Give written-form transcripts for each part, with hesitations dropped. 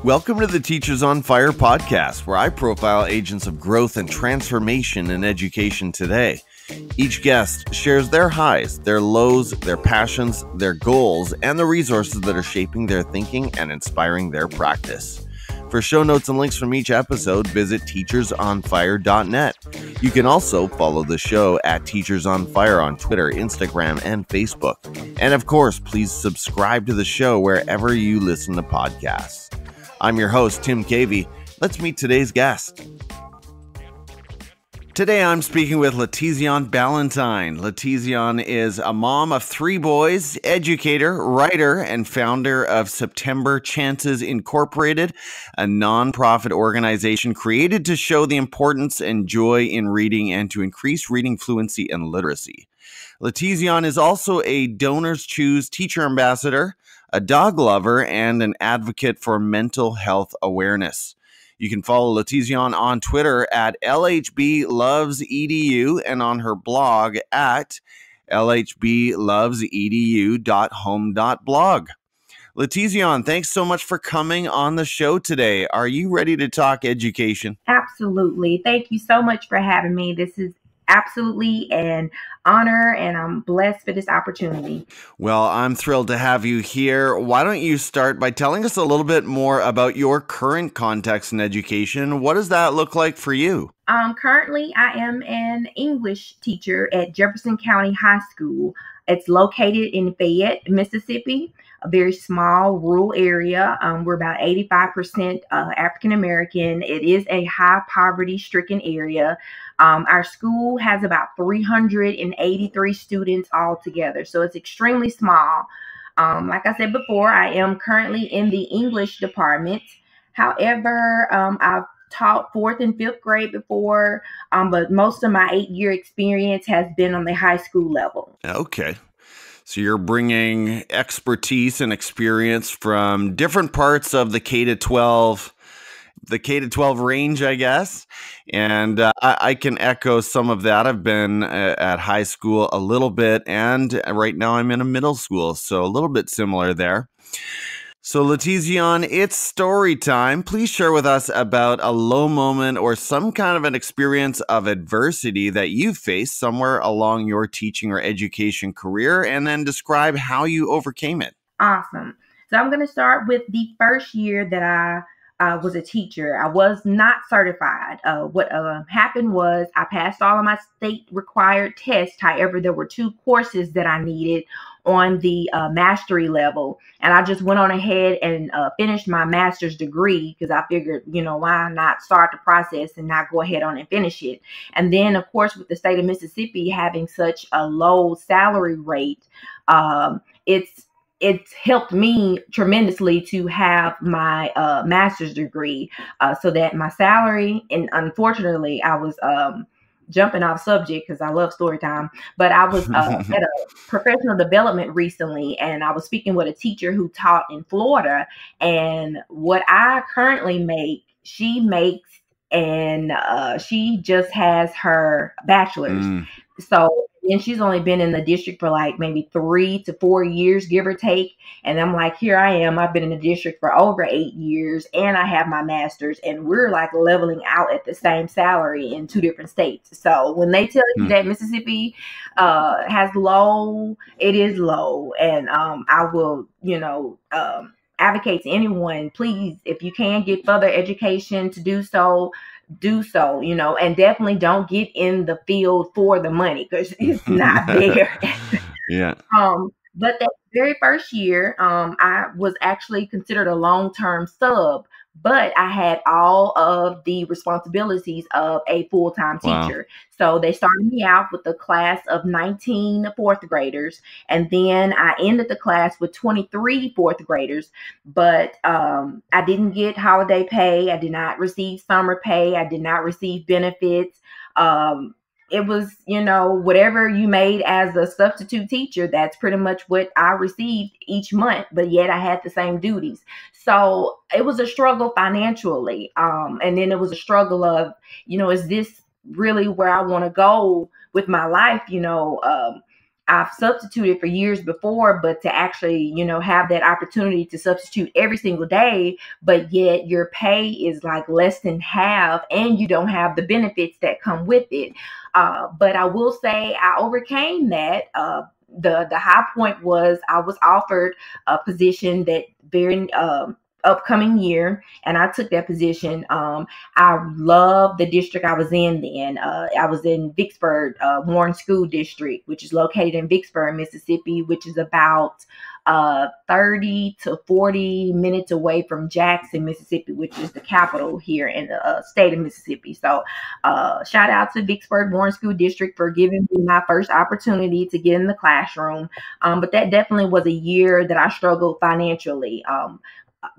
Welcome to the Teachers on Fire podcast, where I profile agents of growth and transformation in education today. Each guest shares their highs, their lows, their passions, their goals, and the resources that are shaping their thinking and inspiring their practice. For show notes and links from each episode, visit teachersonfire.net. You can also follow the show at Teachers on Fire on Twitter, Instagram, and Facebook. And of course, please subscribe to the show wherever you listen to podcasts. I'm your host, Tim Cavey. Let's meet today's guest. Today, I'm speaking with Latezeon Balentine. Latezeon is a mom of 3 boys, educator, writer, and founder of September Chances Incorporated, a nonprofit organization created to show the importance and joy in reading and to increase reading fluency and literacy. Latezeon is also a Donors Choose teacher ambassador, a dog lover, and an advocate for mental health awareness. You can follow Latezeon on Twitter at LHBLovesEDU and on her blog at lhblovesedu.home.blog. Latezeon, thanks so much for coming on the show today. Are you ready to talk education? Absolutely. Thank you so much for having me. This is absolutely an honor, and I'm blessed for this opportunity. Well, I'm thrilled to have you here. Why don't you start by telling us a little bit more about your current context in education? What does that look like for you? Currently, I am an English teacher at Jefferson County High School. It's located in Fayette, Mississippi, a very small rural area. We're about 85% African American. It is a high poverty-stricken area. Our school has about 383 students altogether, so it's extremely small. Like I said before, I am currently in the English department. However, I've taught 4th and 5th grade before, but most of my 8-year experience has been on the high school level. Okay. So you're bringing expertise and experience from different parts of the K-12 range, I guess. And I can echo some of that. I've been at high school a little bit, and right now I'm in a middle school, so a little bit similar there. So Latezeon, it's story time. Please share with us about a low moment or some kind of an experience of adversity that you faced somewhere along your teaching or education career, and then describe how you overcame it. Awesome. So I'm going to start with the first year that I was a teacher. I was not certified. What happened was I passed all of my state required tests. However, there were 2 courses that I needed on the mastery level. And I just went on ahead and finished my master's degree because I figured, why not start the process and not go ahead on and finish it. And then, of course, with the state of Mississippi having such a low salary rate, it's helped me tremendously to have my master's degree so that my salary, and unfortunately, I was jumping off subject because I love story time, but I was at a professional development recently, and I was speaking with a teacher who taught in Florida, and what I currently make, she makes, and she just has her bachelor's. So, and she's only been in the district for like maybe 3 to 4 years, give or take. And I'm like, here I am. I've been in the district for over 8 years, and I have my master's, and we're like leveling out at the same salary in 2 different states. So when they tell you that Mississippi has low, it is low. And I will, advocate to anyone, please, if you can get further education to do so, and definitely don't get in the field for the money because it's not there. Yeah. But that very first year, I was actually considered a long-term sub, but I had all of the responsibilities of a full-time teacher. Wow. So they started me out with a class of 19 4th graders, and then I ended the class with 23 4th graders, but I didn't get holiday pay. I did not receive summer pay. I did not receive benefits. It was, whatever you made as a substitute teacher, that's pretty much what I received each month, but yet I had the same duties. So it was a struggle financially. And then it was a struggle of, is this really where I want to go with my life? I've substituted for years before, but to actually, have that opportunity to substitute every single day, but yet your pay is like less than half and you don't have the benefits that come with it. But I will say I overcame that. The high point was I was offered a position that very upcoming year, and I took that position. I love the district I was in then. I was in Vicksburg, Warren School District, which is located in Vicksburg, Mississippi, which is about 30 to 40 minutes away from Jackson, Mississippi, which is the capital here in the state of Mississippi. So shout out to Vicksburg Warren School District for giving me my first opportunity to get in the classroom. But that definitely was a year that I struggled financially.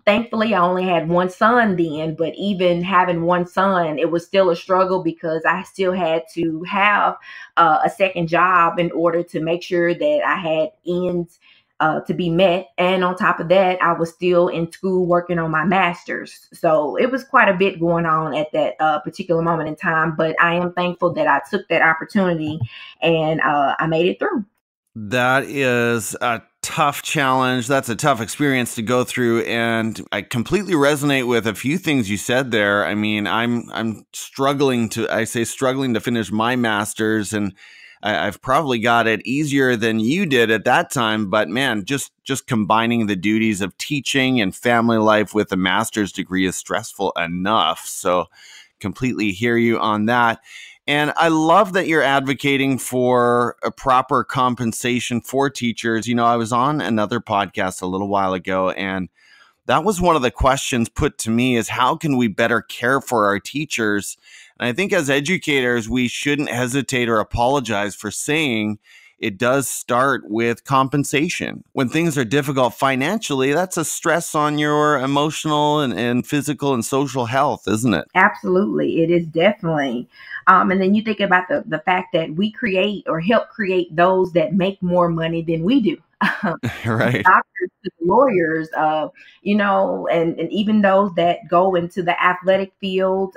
Thankfully, I only had one son then, but even having one son, it was still a struggle because I still had to have a second job in order to make sure that I had ends to be met. And on top of that, I was still in school working on my master's. So it was quite a bit going on at that particular moment in time. But I am thankful that I took that opportunity and I made it through. That is a tough challenge. That's a tough experience to go through. And I completely resonate with a few things you said there. I mean, I'm struggling to finish my master's, and I've probably got it easier than you did at that time. But man, just combining the duties of teaching and family life with a master's degree is stressful enough. So completely hear you on that. And I love that you're advocating for a proper compensation for teachers. I was on another podcast a little while ago, and that was one of the questions put to me is how can we better care for our teachers? And I think as educators, we shouldn't hesitate or apologize for saying it does start with compensation. When things are difficult financially, that's a stress on your emotional and physical and social health, isn't it? Absolutely. It is definitely. And then you think about the fact that we create or help create those that make more money than we do. Right. Doctors to lawyers, and even those that go into the athletic field,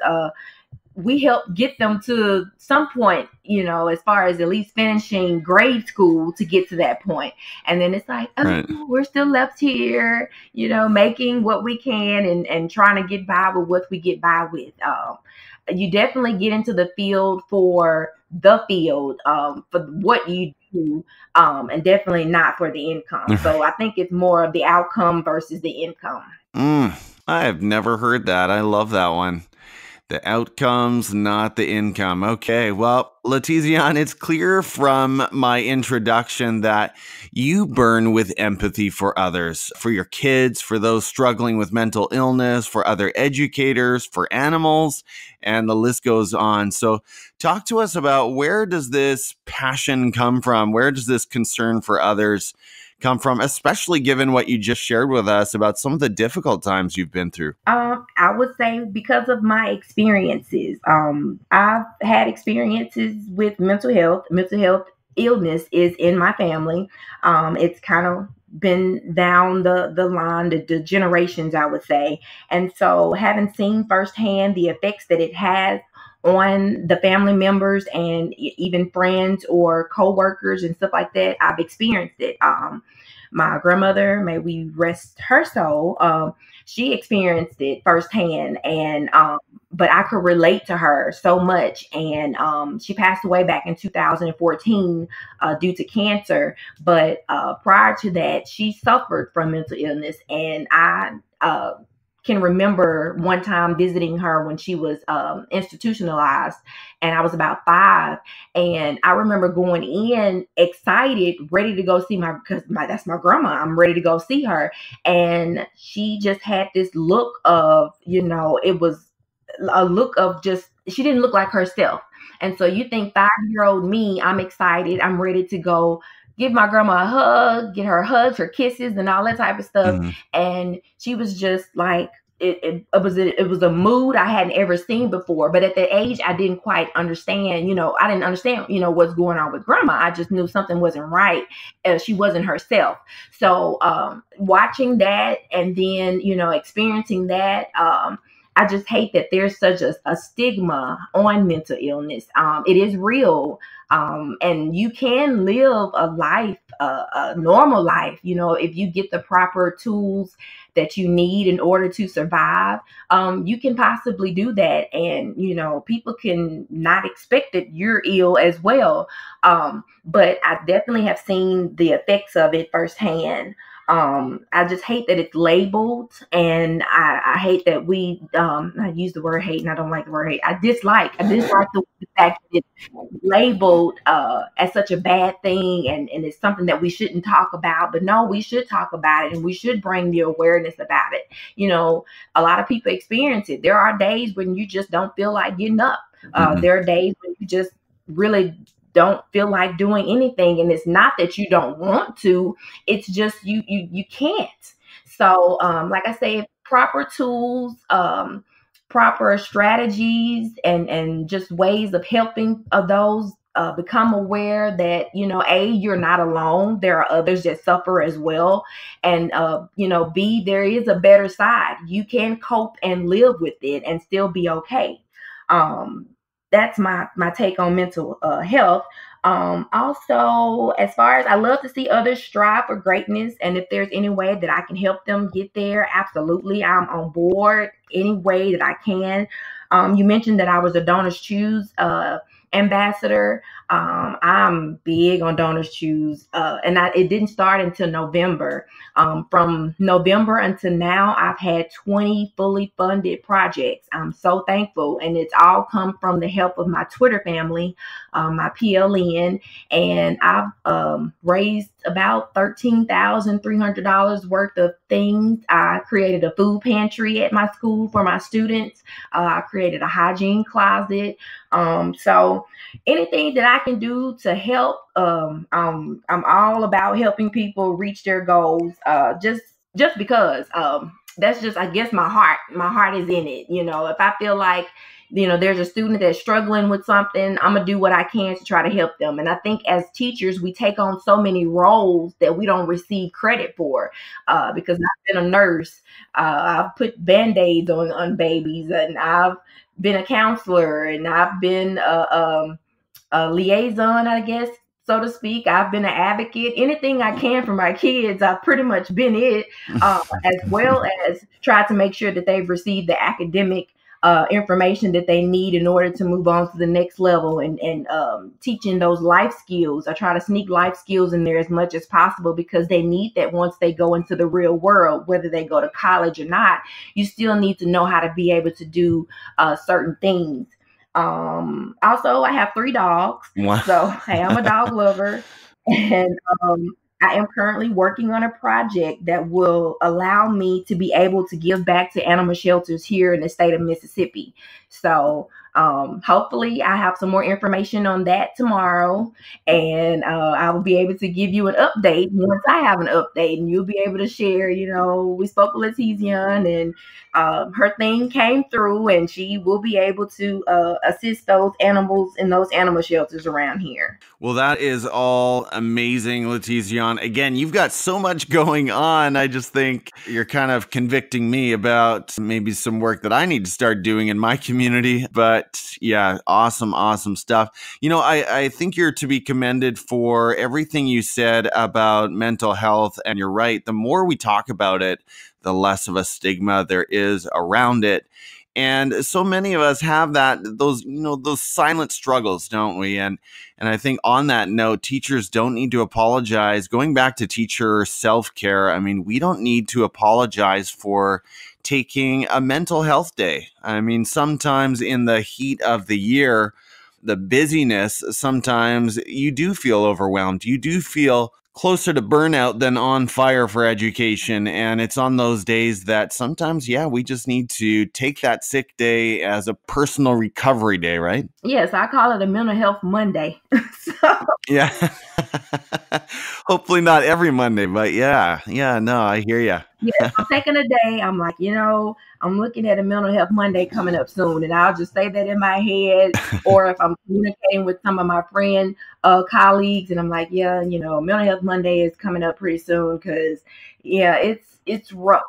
we help get them to some point, as far as at least finishing grade school to get to that point. And then it's like, Right. We're still left here, making what we can and trying to get by with what we get by with. You definitely get into the field for the field, for what you do, and definitely not for the income. So I think it's more of the outcome versus the income. I have never heard that. I love that one. The outcomes, not the income. Okay, well, Latezeon, it's clear from my introduction that you burn with empathy for others, for your kids, for those struggling with mental illness, for other educators, for animals, and the list goes on. So talk to us about, where does this passion come from? Where does this concern for others come from, especially given what you just shared with us about some of the difficult times you've been through? I would say because of my experiences. I've had experiences with mental health. Mental health illness is in my family. It's kind of been down the line, the generations, I would say. And so having seen firsthand the effects that it has on the family members and even friends or co-workers and stuff like that, I've experienced it. My grandmother, may we rest her soul, she experienced it firsthand, and but I could relate to her so much. And she passed away back in 2014 due to cancer. But prior to that, she suffered from mental illness, and I can remember one time visiting her when she was institutionalized, and I was about 5. And I remember going in excited, ready to go see that's my grandma. I'm ready to go see her. And she just had this look of, it was a look of just, she didn't look like herself. And so you think 5-year-old me, I'm excited. I'm ready to go give my grandma a hug, get her hugs, her kisses, and all that type of stuff. Mm-hmm. And she was just like, it was a mood I hadn't ever seen before. But at that age, I didn't quite understand, I didn't understand, what's going on with grandma. I just knew something wasn't right. She wasn't herself. So watching that and then, experiencing that, I just hate that there's such a stigma on mental illness. It is real. And you can live a life, a normal life, if you get the proper tools that you need in order to survive. You can possibly do that. And, people can not expect that you're ill as well. But I definitely have seen the effects of it firsthand. I just hate that it's labeled, and I hate that I use the word hate, and I don't like the word hate. I dislike the fact that it's labeled as such a bad thing, and it's something that we shouldn't talk about. But no, we should talk about it, and we should bring the awareness about it. A lot of people experience it. There are days when you just don't feel like getting up. There are days when you just really don't feel like doing anything, and it's not that you don't want to, it's just you can't. So like I say, proper tools, proper strategies, and just ways of helping those become aware that you're not alone. There are others that suffer as well, and B, there is a better side. You can cope and live with it and still be okay. That's my take on mental health. Also, as far as I love to see others strive for greatness, and if there's any way that I can help them get there, absolutely, I'm on board any way that I can. You mentioned that I was a Donors Choose ambassador. I'm big on Donors Choose, and it didn't start until November. From November until now, I've had 20 fully funded projects. I'm so thankful, and it's all come from the help of my Twitter family, my PLN, and I've raised about $13,300 worth of things. I created a food pantry at my school for my students. I created a hygiene closet. So anything that I can do to help, I'm all about helping people reach their goals. Just because that's just, I guess, my heart is in it. If I feel like there's a student that's struggling with something, I'm gonna do what I can to try to help them. And I think as teachers, we take on so many roles that we don't receive credit for. Because I've been a nurse, I've put Band-Aids on babies, and I've been a counselor, and I've been a liaison, I guess, so to speak. I've been an advocate. Anything I can for my kids, I've pretty much been it, as well as try to make sure that they've received the academic information that they need in order to move on to the next level, and teaching those life skills. I try to sneak life skills in there as much as possible, because they need that once they go into the real world, whether they go to college or not. You still need to know how to be able to do certain things. Also, I have 3 dogs. Wow. So hey, I'm a dog lover, and I am currently working on a project that will allow me to be able to give back to animal shelters here in the state of Mississippi. So hopefully I have some more information on that tomorrow, and I will be able to give you an update once I have an update, and you'll be able to share. We spoke with Latezeon, and her thing came through, and she will be able to assist those animals in those animal shelters around here. Well, that is all amazing, Latezeon. Again, you've got so much going on. I just think you're kind of convicting me about maybe some work that I need to start doing in my community. But yeah, awesome stuff. I think you're to be commended for everything you said about mental health. And you're right. The more we talk about it, the less of a stigma there is around it. And so many of us have those silent struggles, don't we? And I think on that note, teachers don't need to apologize. Going back to teacher self-care, I mean, we don't need to apologize for taking a mental health day. I mean, sometimes in the heat of the year, the busyness, sometimes you do feel overwhelmed. You do feel closer to burnout than on fire for education. And it's on those days that sometimes, we just need to take that sick day as a personal recovery day, right? Yes, I call it a mental health Monday. Yeah. Hopefully not every Monday, but no, I hear you. Yeah, I'm taking a day. I'm like, I'm looking at a mental health Monday coming up soon, and I'll just say that in my head. Or if I'm communicating with some of my friend colleagues, and I'm like, mental health Monday is coming up pretty soon, because it's rough.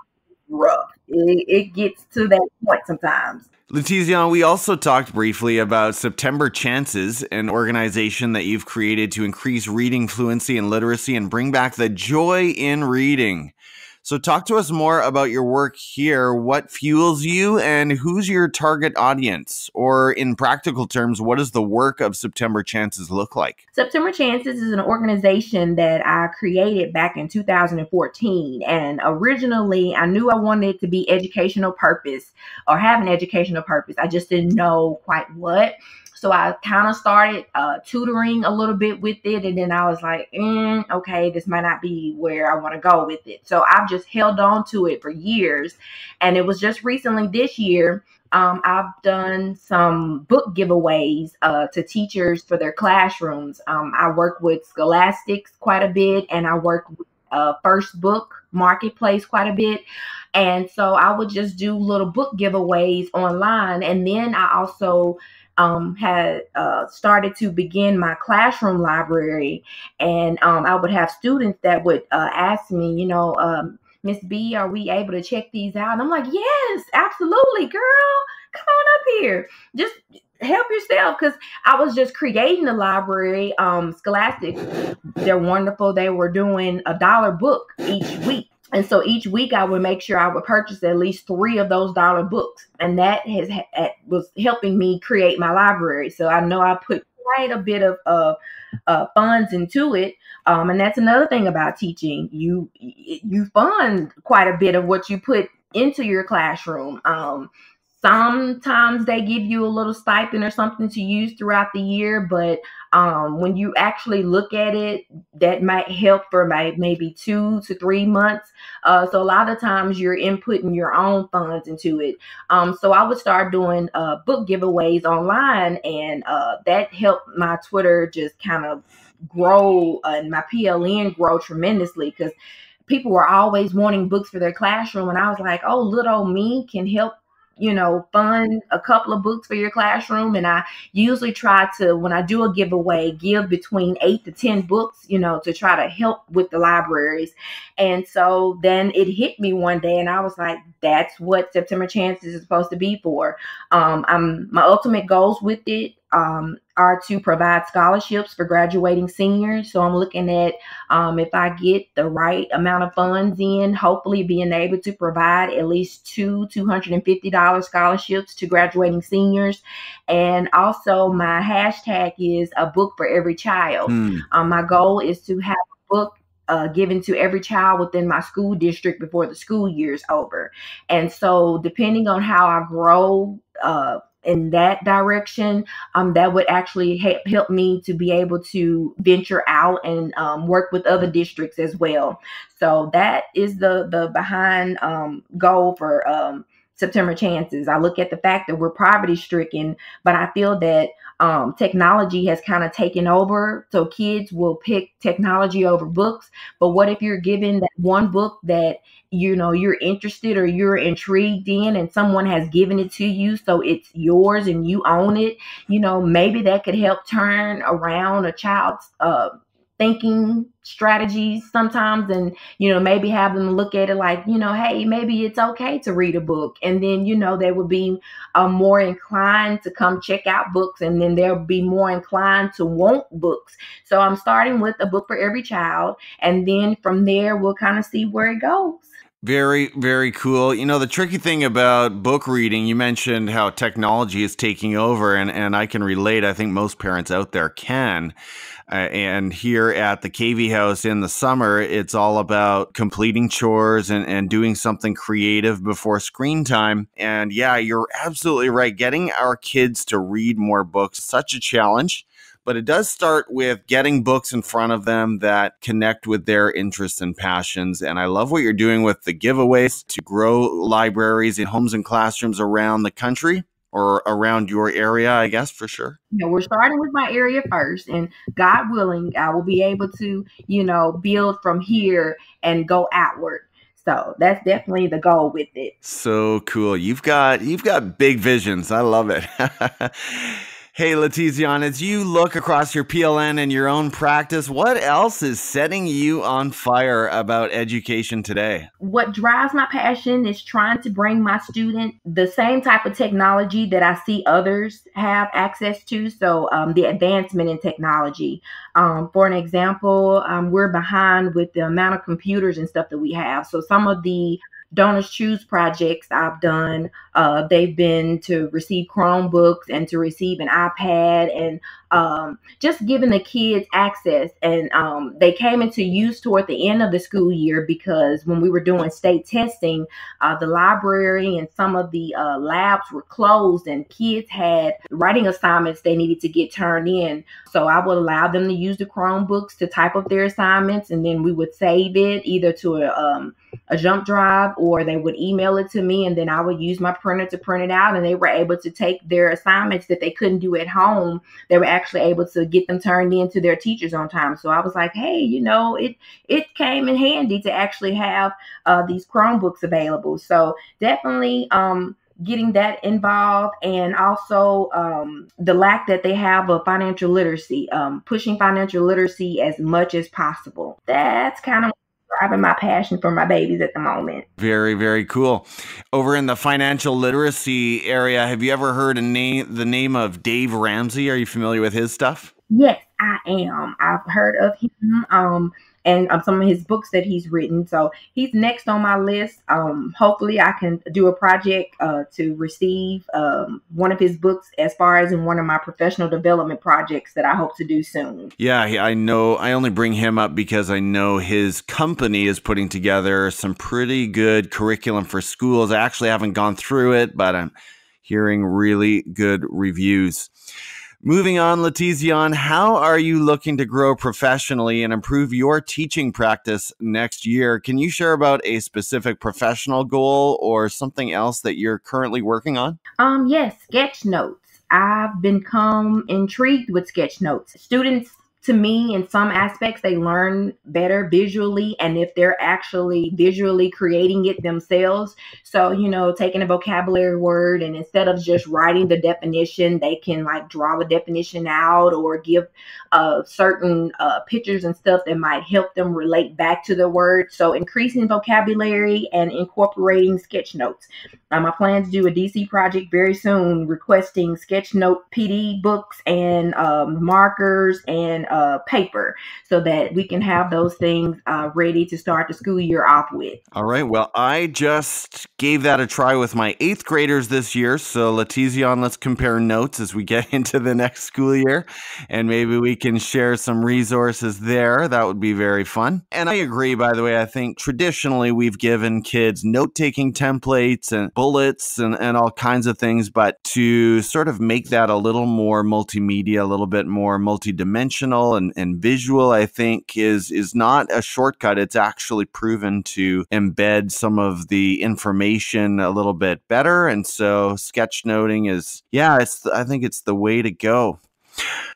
it gets to that point sometimes. Latezeon, we also talked briefly about September Chances, an organization that you've created to increase reading fluency and literacy and bring back the joy in reading. So talk to us more about your work here. What fuels you and who's your target audience? Or in practical terms, what does the work of September Chances look like? September Chances is an organization that I created back in 2014. And originally, I knew I wanted it to be educational purpose or have an educational purpose. I just didn't know quite what. So I kind of started tutoring a little bit with it. And then I was like, okay, this might not be where I want to go with it. So I've just held on to it for years. And it was just recently this year, I've done some book giveaways to teachers for their classrooms. I work with Scholastic quite a bit, and I work with First Book Marketplace quite a bit. And so I would just do little book giveaways online. And then I also had started to begin my classroom library, and I would have students that would ask me, Miss B, are we able to check these out? And I'm like, yes, absolutely, girl. Come on up here. Just help yourself, because I was just creating the library. Scholastic, they're wonderful. They were doing $1 book each week. And so each week I would make sure I would purchase at least 3 of those $1 books. And that was helping me create my library. So I know I put quite a bit of funds into it. And that's another thing about teaching. You fund quite a bit of what you put into your classroom. Sometimes they give you a little stipend or something to use throughout the year, but when you actually look at it, that might help for maybe 2 to 3 months. So a lot of times you're inputting your own funds into it. So I would start doing book giveaways online, and that helped my Twitter just kind of grow and my PLN grow tremendously, because people were always wanting books for their classroom. And I was like, oh, little old me can help fund a couple of books for your classroom. And I usually try to, when I do a giveaway, give between 8 to 10 books, to try to help with the libraries. And so then it hit me one day, and I was like, that's what September Chances is supposed to be for. My ultimate goals with it are to provide scholarships for graduating seniors. So I'm looking at if I get the right amount of funds in, hopefully being able to provide at least two $250 scholarships to graduating seniors. And also my hashtag is a book for every child. My goal is to have a book given to every child within my school district before the school year is over. And so depending on how I grow in that direction, that would actually help me to be able to venture out and work with other districts as well. So that is the behind goal for September Chances. I look at the fact that we're poverty stricken, but I feel that technology has kind of taken over. So kids will pick technology over books. But what if you're given that one book that you're interested or you're intrigued in, and someone has given it to you, so it's yours and you own it? Maybe that could help turn around a child's thinking strategies sometimes, and maybe have them look at it like, hey, maybe it's okay to read a book, and then they would be more inclined to come check out books, and then they'll be more inclined to want books. So I'm starting with a book for every child, and then from there we'll kind of see where it goes. Very, very cool. The tricky thing about book reading, you mentioned how technology is taking over, and I can relate. I think most parents out there can. And here at the KV House in the summer, it's all about completing chores and doing something creative before screen time. And yeah, you're absolutely right. Getting our kids to read more books, such a challenge. But it does start with getting books in front of them that connect with their interests and passions. And I love what you're doing with the giveaways to grow libraries in homes and classrooms around the country, or around your area, I guess, for sure. We're starting with my area first, and God willing, I will be able to, build from here and go outward. So that's definitely the goal with it. So cool. You've got big visions. I love it. Hey, Latezeon, as you look across your PLN and your own practice, what else is setting you on fire about education today? What drives my passion is trying to bring my students the same type of technology that I see others have access to. So the advancement in technology. For an example, we're behind with the amount of computers and stuff that we have. So some of the Donors Choose projects I've done, they've been to receive Chromebooks and to receive an iPad, and just giving the kids access. And they came into use toward the end of the school year because when we were doing state testing, the library and some of the labs were closed, and kids had writing assignments they needed to get turned in. So I would allow them to use the Chromebooks to type up their assignments, and then we would save it either to a jump drive, or they would email it to me, and then I would use my printer to print it out, and they were able to take their assignments that they couldn't do at home. They were actually able to get them turned in to their teachers on time. So I was like, hey, it came in handy to actually have these Chromebooks available. So definitely getting that involved, and also the lack that they have of financial literacy, pushing financial literacy as much as possible. That's kind of driving my passion for my babies at the moment. Very, very cool. Over in the financial literacy area, have you ever heard the name of Dave Ramsey? Are you familiar with his stuff? Yes, I am. I've heard of him and some of his books that he's written. So he's next on my list. Hopefully I can do a project to receive one of his books as far as in one of my professional development projects that I hope to do soon. Yeah, I know. I only bring him up because I know his company is putting together some pretty good curriculum for schools. I actually haven't gone through it, but I'm hearing really good reviews. Moving on, Latezeon, how are you looking to grow professionally and improve your teaching practice next year? Can you share about a specific professional goal or something else that you're currently working on? Yes, sketchnotes. I've become intrigued with sketchnotes. Students, to me, in some aspects, they learn better visually, and if they're actually visually creating it themselves. So, taking a vocabulary word, and instead of just writing the definition, they can like draw the definition out or give certain pictures and stuff that might help them relate back to the word. So increasing vocabulary and incorporating sketchnotes. I plan to do a DC project very soon, requesting sketchnote PD books and markers and paper, so that we can have those things ready to start the school year off with. All right. Well, I just gave that a try with my 8th graders this year. So Latezeon, let's compare notes as we get into the next school year, and maybe we can share some resources there. That would be very fun. And I agree, by the way, I think traditionally we've given kids note-taking templates and bullets and all kinds of things, but to sort of make that a little more multimedia, a little bit more multidimensional and visual, I think is not a shortcut. It's actually proven to embed some of the information a little bit better. And so sketchnoting is, I think it's the way to go.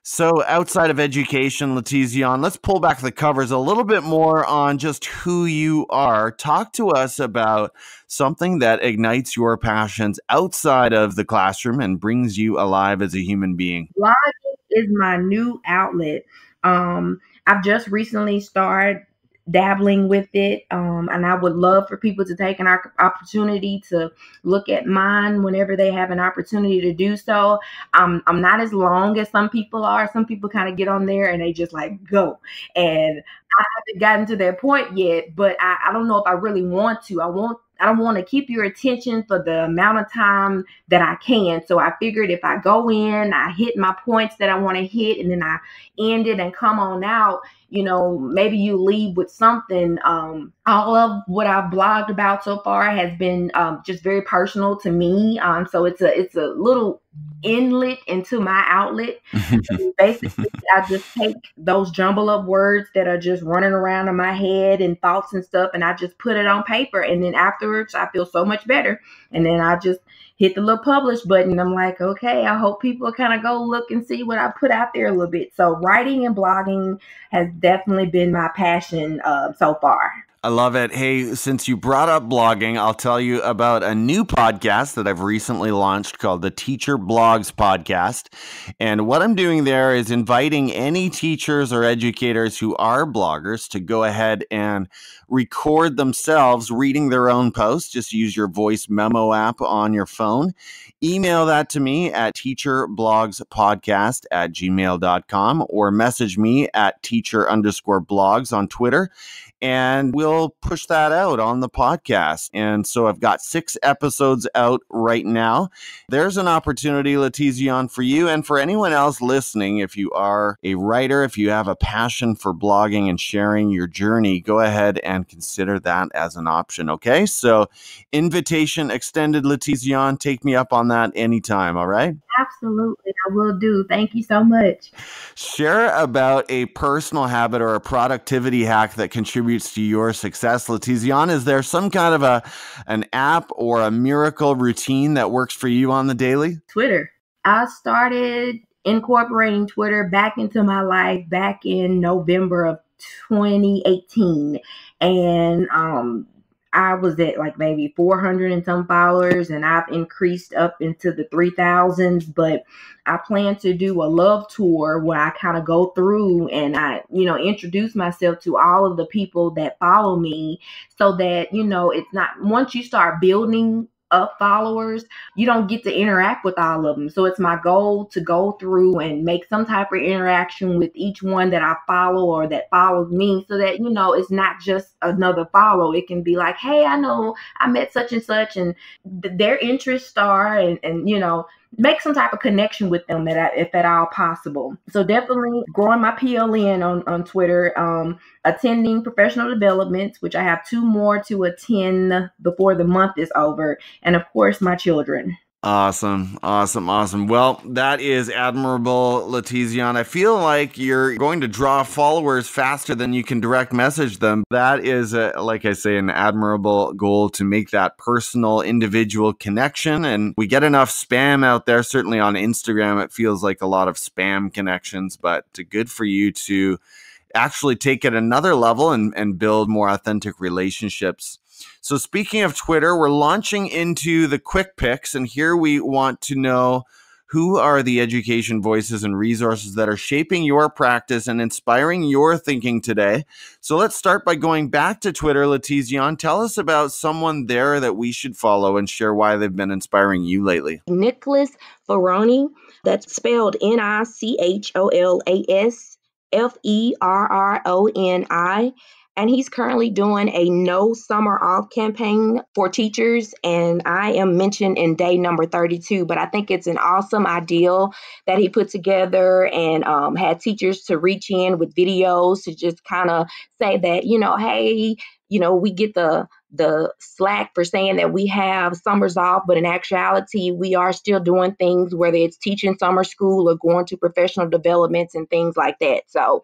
So outside of education, Latezeon, let's pull back the covers a little bit more on just who you are. Talk to us about something that ignites your passions outside of the classroom and brings you alive as a human being. Blogging is my new outlet. I've just recently started dabbling with it, and I would love for people to take an opportunity to look at mine whenever they have an opportunity to do so. I'm not as long as some people are. Some people kind of get on there and they just like go, and I haven't gotten to that point yet, but I don't know if I really want to. I don't want to keep your attention for the amount of time that I can. So I figured if I go in, I hit my points that I want to hit, and then I end it and come on out, maybe you leave with something. All of what I've blogged about so far has been just very personal to me. So it's a little inlet into my outlet. Basically, I just take those jumble up words that are just running around in my head and thoughts and stuff, and I just put it on paper. And then afterwards, I feel so much better. And then I just hit the little publish button. I'm like, okay, I hope people kind of go look and see what I put out there a little bit. So writing and blogging has definitely been my passion so far. I love it. Hey, since you brought up blogging, I'll tell you about a new podcast that I've recently launched called the Teacher Blogs Podcast. And what I'm doing there is inviting any teachers or educators who are bloggers to go ahead and record themselves reading their own posts. Just use your voice memo app on your phone. Email that to me at teacherblogspodcast@gmail.com or message me at teacher_blogs on Twitter. And we'll push that out on the podcast. And so I've got 6 episodes out right now. There's an opportunity, Latezeon, for you and for anyone else listening. If you are a writer, if you have a passion for blogging and sharing your journey, go ahead and consider that as an option. Okay, so invitation extended, Latezeon. Take me up on that anytime. All right. Absolutely, I will do. Thank you so much. Share about a personal habit or a productivity hack that contributes to your success. Latezeon, is there some kind of an app or a miracle routine that works for you on the daily? Twitter. I started incorporating Twitter back into my life back in November of 2018. And I was at like maybe 400 and some followers, and I've increased up into the 3,000s. But I plan to do a love tour where I kind of go through and I, introduce myself to all of the people that follow me, so that, it's not, once you start building up followers, you don't get to interact with all of them. So it's my goal to go through and make some type of interaction with each one that I follow or that follows me, so that, it's not just another follow. It can be like, hey, I know I met such and such, and their interests are, and make some type of connection with them if at all possible. So definitely growing my PLN on Twitter, attending professional developments, which I have 2 more to attend before the month is over. And of course, my children. Awesome. Well, that is admirable, Latezeon. I feel like you're going to draw followers faster than you can direct message them. That is, like I say, an admirable goal, to make that personal, individual connection. And we get enough spam out there. Certainly on Instagram, it feels like a lot of spam connections, but good for you to actually take it another level and build more authentic relationships. So speaking of Twitter, we're launching into the quick picks, and here we want to know, who are the education voices and resources that are shaping your practice and inspiring your thinking today? So let's start by going back to Twitter. Latezeon, tell us about someone there that we should follow and share why they've been inspiring you lately. Nicholas Ferroni, that's spelled NicholasFerroni. And he's currently doing a No Summer Off campaign for teachers. And I am mentioned in day number 32, but I think it's an awesome ideal that he put together, and had teachers to reach in with videos to just kind of say that, hey, we get the slack for saying that we have summers off, but in actuality, we are still doing things, whether it's teaching summer school or going to professional developments and things like that. So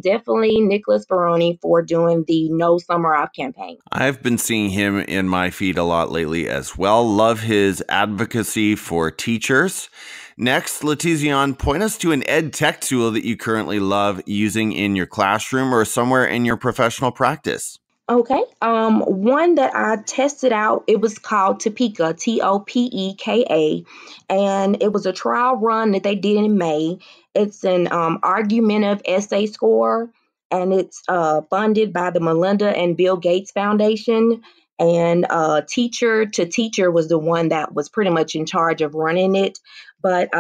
definitely Nicholas Ferroni for doing the No Summer Off campaign. I've been seeing him in my feed a lot lately as well. Love his advocacy for teachers. Next, Latezeon, point us to an edtech tool that you currently love using in your classroom or somewhere in your professional practice. Okay. One that I tested out, it was called Topeka, Topeka, and it was a trial run that they did in May. It's an argumentative essay score, and it's funded by the Melinda and Bill Gates Foundation. And Teacher to Teacher was the one that was pretty much in charge of running it. But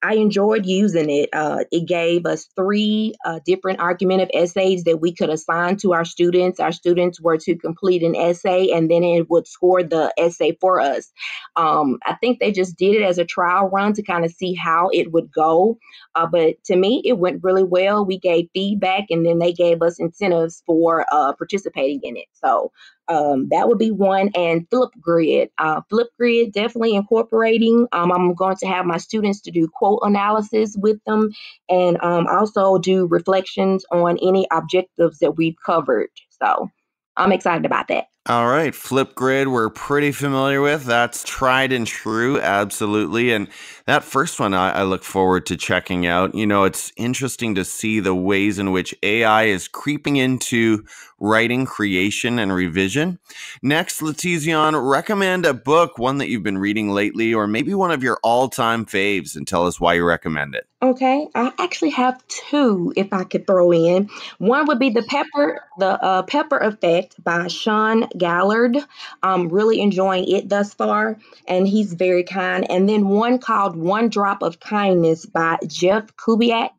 I enjoyed using it. It gave us 3 different argumentative essays that we could assign to our students. Our students were to complete an essay, and then it would score the essay for us. I think they just did it as a trial run to kind of see how it would go. But to me, it went really well. We gave feedback, and then they gave us incentives for participating in it. So that would be one. And FlipGrid. FlipGrid, definitely incorporating. I'm going to have my students to do quote analysis with them, and also do reflections on any objectives that we've covered. So I'm excited about that. All right, FlipGrid, we're pretty familiar with. That's tried and true, absolutely. And that first one I look forward to checking out. It's interesting to see the ways in which AI is creeping into writing, creation, and revision. Next, Latezeon, recommend a book, one that you've been reading lately, or maybe one of your all-time faves, and tell us why you recommend it. Okay, I actually have two if I could throw in. One would be the Pepper Effect by Sean Gaillard. I'm really enjoying it thus far, and he's very kind. And then one called One Drop of Kindness by Jeff Kubiak.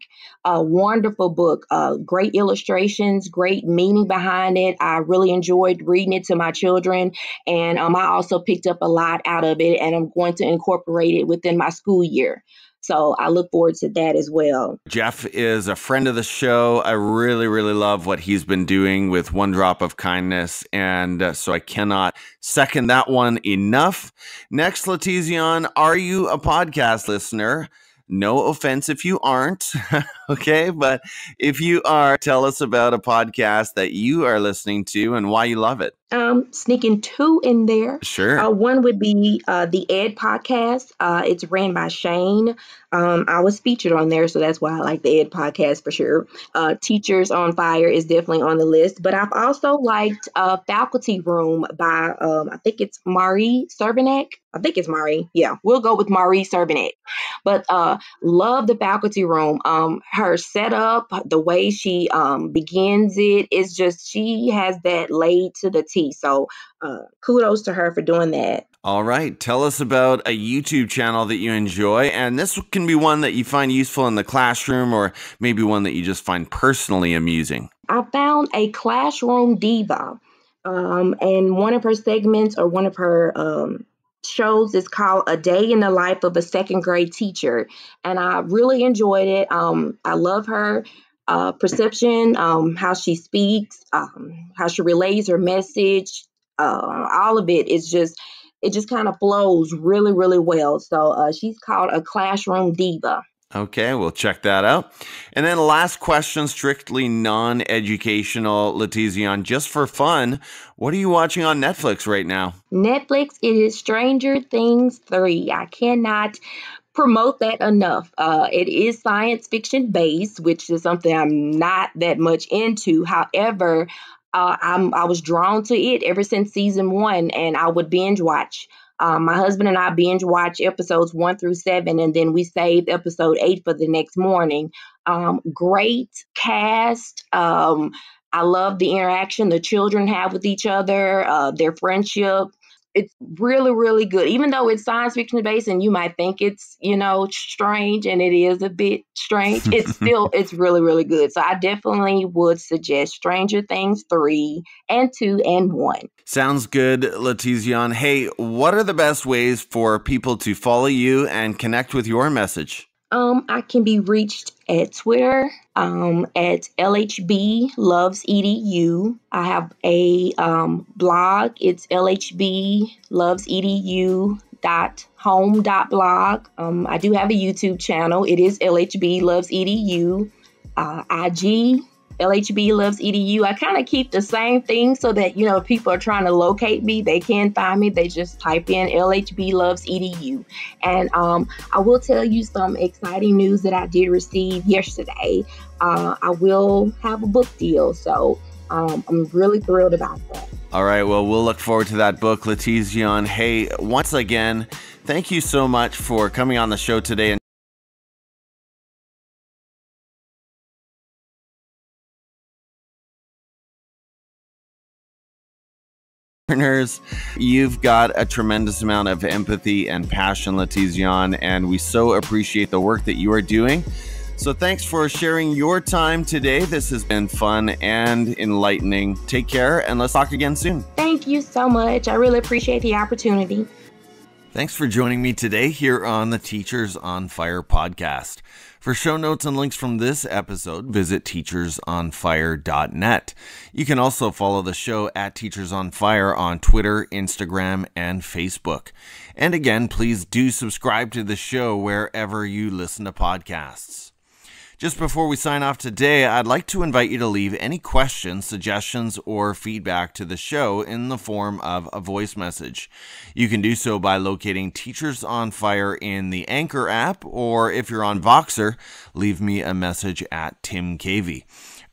A wonderful book, great illustrations, great meaning behind it. I really enjoyed reading it to my children, and I also picked up a lot out of it, and I'm going to incorporate it within my school year. So I look forward to that as well. Jeff is a friend of the show. I really, really love what he's been doing with One Drop of Kindness. And so I cannot second that one enough. Next, Latezeon, are you a podcast listener? No offense if you aren't, okay? But if you are, tell us about a podcast that you are listening to and why you love it. Sneaking two in there. Sure. One would be the Ed podcast. It's ran by Shane. I was featured on there, so that's why I like the Ed podcast for sure. Teachers on Fire is definitely on the list. But I've also liked Faculty Room by, I think it's Marie Serbanek. I think it's Marie. Yeah, we'll go with Marie Serbanek. But love the Faculty Room. Her setup, the way she begins it, is just, she has that laid to the T. So kudos to her for doing that. All right. Tell us about a YouTube channel that you enjoy. And this can be one that you find useful in the classroom, or maybe one that you just find personally amusing. I found A Classroom Diva. And one of her segments, or one of her shows, is called A Day in the Life of a Second Grade Teacher. And I really enjoyed it. I love her perception, how she speaks, how she relays her message. All of it is just, it just kind of flows really, really well. So she's called A Classroom Diva. Okay, we'll check that out. And then last question, strictly non-educational, Latezeon, just for fun, what are you watching on Netflix right now? Netflix, it is Stranger Things 3. I cannot promote that enough. It is science fiction based, which is something I'm not that much into. However, I was drawn to it ever since season 1, and I would binge watch. My husband and I binge watch episodes 1 through 7, and then we saved episode 8 for the next morning. Great cast. I love the interaction the children have with each other, their friendship. It's really, really good. Even though it's science fiction based and you might think it's, strange, and it is a bit strange, it's really, really good. So I definitely would suggest Stranger Things 3 and 2 and 1. Sounds good, Latezeon. Hey, what are the best ways for people to follow you and connect with your message? I can be reached at Twitter at LHB Loves EDU. I have a blog. It's lhblovesedu.home.blog. I do have a YouTube channel. It is LHB Loves EDU. IG LHB Loves EDU. I kind of keep the same thing so that, if people are trying to locate me, they can find me. They just type in LHB Loves EDU. And I will tell you some exciting news that I did receive yesterday. I will have a book deal. So I'm really thrilled about that. All right. Well, we'll look forward to that book, Latezeon. Hey, once again, thank you so much for coming on the show today. You've got a tremendous amount of empathy and passion, Latezeon, and we so appreciate the work that you are doing. So thanks for sharing your time today. This has been fun and enlightening. Take care, and let's talk again soon. Thank you so much. I really appreciate the opportunity. Thanks for joining me today here on the Teachers on Fire podcast. For show notes and links from this episode, visit teachersonfire.net. You can also follow the show at Teachers on Fire on Twitter, Instagram, and Facebook. And again, please do subscribe to the show wherever you listen to podcasts. Just before we sign off today, I'd like to invite you to leave any questions, suggestions, or feedback to the show in the form of a voice message. You can do so by locating Teachers on Fire in the Anchor app, or if you're on Voxer, leave me a message at Tim Cavey.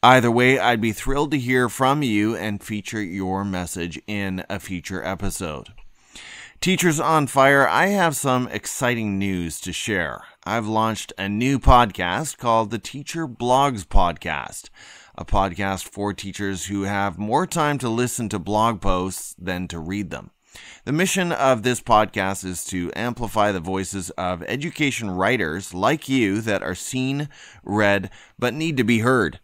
Either way, I'd be thrilled to hear from you and feature your message in a future episode. Teachers on Fire, I have some exciting news to share. I've launched a new podcast called the Teacher Blogs Podcast, a podcast for teachers who have more time to listen to blog posts than to read them. The mission of this podcast is to amplify the voices of education writers like you that are seen, read, but need to be heard.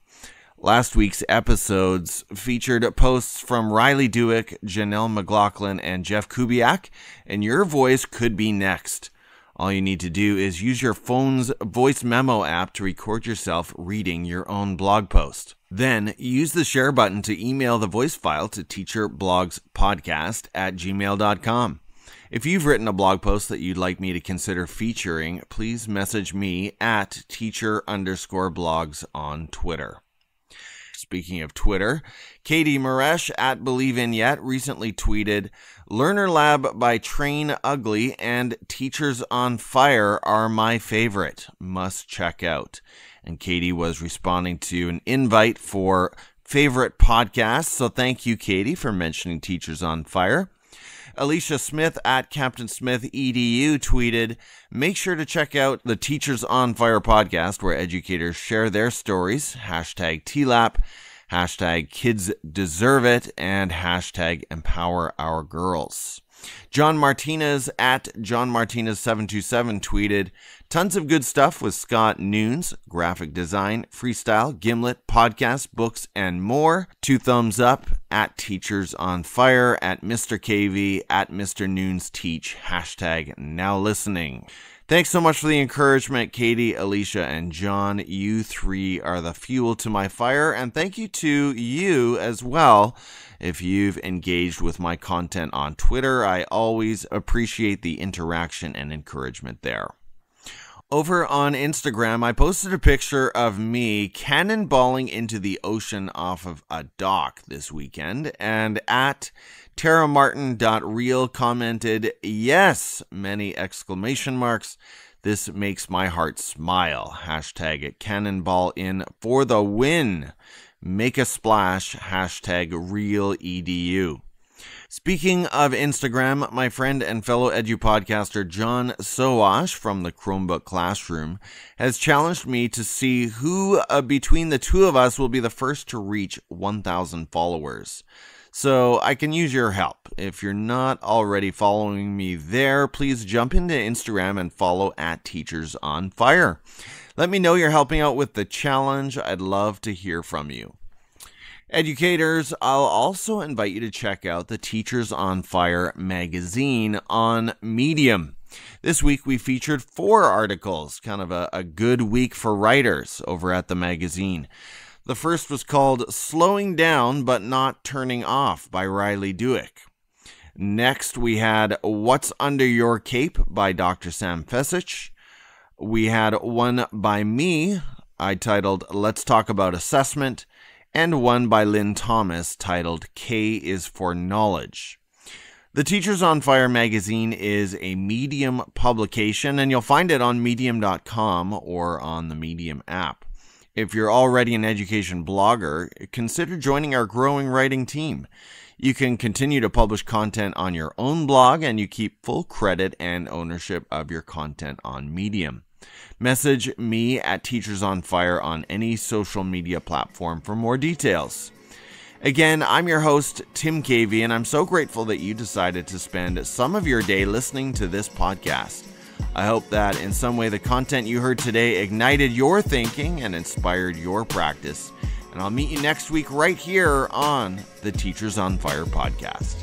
Last week's episodes featured posts from Riley Dewick, Janelle McLaughlin, and Jeff Kubiak, and your voice could be next. All you need to do is use your phone's voice memo app to record yourself reading your own blog post. Then use the share button to email the voice file to teacherblogspodcast@gmail.com. If you've written a blog post that you'd like me to consider featuring, please message me at teacher_blogs on Twitter. Speaking of Twitter, Katie Maresh at Believe In Yet recently tweeted, "Learner Lab by Train Ugly and Teachers on Fire are my favorite. Must check out." And Katie was responding to an invite for favorite podcasts, so thank you, Katie, for mentioning Teachers on Fire. Alicia Smith at Captain Smith EDU tweeted, "Make sure to check out the Teachers on Fire podcast where educators share their stories, #TLAP, #KidsDeserveIt, and #EmpowerOurGirls." John Martinez at John Martinez 727 tweeted, "Tons of good stuff with Scott Noons, graphic design, freestyle, Gimlet, podcasts, books, and more. 2 thumbs up at Teachers on Fire, at Mr. KV, at Mr. Noons Teach, #NowListening." Thanks so much for the encouragement, Katie, Alicia, and John. You three are the fuel to my fire, and thank you to you as well. If you've engaged with my content on Twitter, I always appreciate the interaction and encouragement there. Over on Instagram, I posted a picture of me cannonballing into the ocean off of a dock this weekend, and at TaraMartin.real commented, "Yes!" many exclamation marks. "This makes my heart smile. #cannonball in for the win. Make a splash. #RealEDU." Speaking of Instagram, my friend and fellow edu-podcaster John Sowash from the Chromebook Classroom has challenged me to see who between the two of us will be the first to reach 1,000 followers. So I can use your help. If you're not already following me there, please jump into Instagram and follow at Teachers on Fire. Let me know you're helping out with the challenge. I'd love to hear from you. Educators, I'll also invite you to check out the Teachers on Fire magazine on Medium. This week we featured 4 articles, kind of a good week for writers over at the magazine. The first was called "Slowing Down But Not Turning Off" by Riley Dewick. Next we had "What's Under Your Cape" by Dr. Sam Fesich. We had one by me, I titled "Let's Talk About Assessment," and one by Lynn Thomas titled "K is for Knowledge." The Teachers on Fire magazine is a Medium publication, and you'll find it on medium.com or on the Medium app. If you're already an education blogger, consider joining our growing writing team. You can continue to publish content on your own blog, and you keep full credit and ownership of your content on Medium. Message me at Teachers on Fire on any social media platform for more details. Again, I'm your host, Tim Cavey, and I'm so grateful that you decided to spend some of your day listening to this podcast. I hope that in some way the content you heard today ignited your thinking and inspired your practice. And I'll meet you next week right here on the Teachers on Fire podcast.